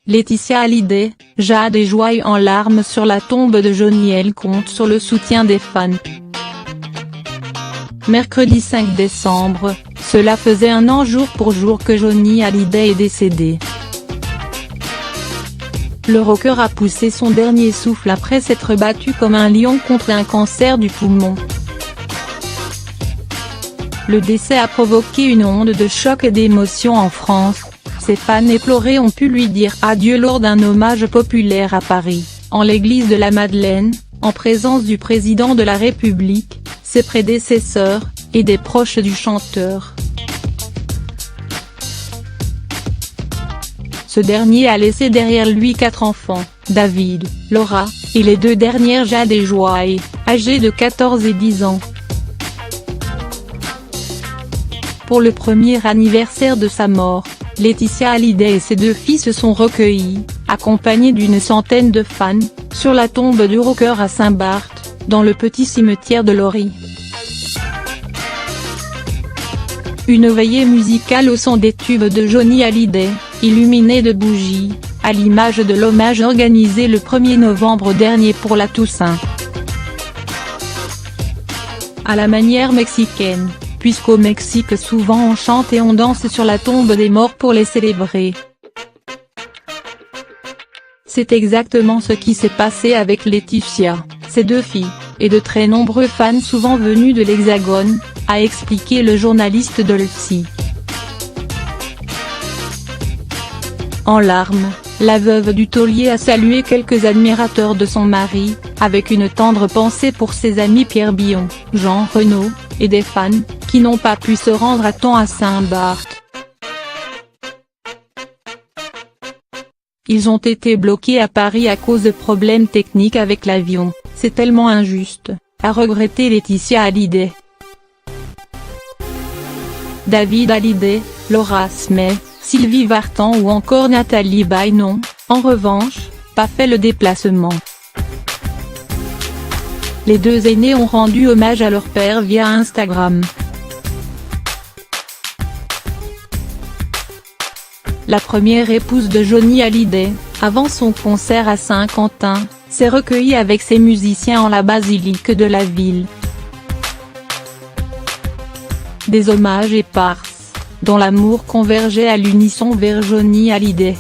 Laetitia Hallyday, Jade et Joy en larmes sur la tombe de Johnny. Elle compte sur le soutien des fans. Mercredi 5 décembre, cela faisait 1 an jour pour jour que Johnny Hallyday est décédé. Le rocker a poussé son dernier souffle après s'être battu comme un lion contre un cancer du poumon. Le décès a provoqué une onde de choc et d'émotion en France. Ses fans éplorés ont pu lui dire adieu lors d'un hommage populaire à Paris, en l'église de la Madeleine, en présence du président de la République, ses prédécesseurs, et des proches du chanteur. Ce dernier a laissé derrière lui 4 enfants, David, Laura, et les 2 dernières Jade et Joy, âgés de 14 et 10 ans. Pour le premier anniversaire de sa mort, Laetitia Hallyday et ses 2 filles se sont recueillies, accompagnées d'une centaine de fans, sur la tombe du rocker à Saint-Barth, dans le petit cimetière de Lorry. Une veillée musicale au son des tubes de Johnny Hallyday, illuminée de bougies, à l'image de l'hommage organisé le 1er novembre dernier pour la Toussaint. À la manière mexicaine, puisqu'au Mexique souvent on chante et on danse sur la tombe des morts pour les célébrer. C'est exactement ce qui s'est passé avec Laetitia, ses 2 filles, et de très nombreux fans souvent venus de l'Hexagone, a expliqué le journaliste de LCI. En larmes, la veuve du taulier a salué quelques admirateurs de son mari, avec une tendre pensée pour ses amis Pierre Billon, Jean Renaud, et des fans, qui n'ont pas pu se rendre à temps à Saint-Barth. Ils ont été bloqués à Paris à cause de problèmes techniques avec l'avion, c'est tellement injuste, a regretté Laetitia Hallyday. David Hallyday, Laura Smith, Sylvie Vartan ou encore Nathalie Baye n'ont, en revanche, pas fait le déplacement. Les 2 aînés ont rendu hommage à leur père via Instagram. La première épouse de Johnny Hallyday, avant son concert à Saint-Quentin, s'est recueillie avec ses musiciens en la basilique de la ville. Des hommages épars, dont l'amour convergeait à l'unisson vers Johnny Hallyday.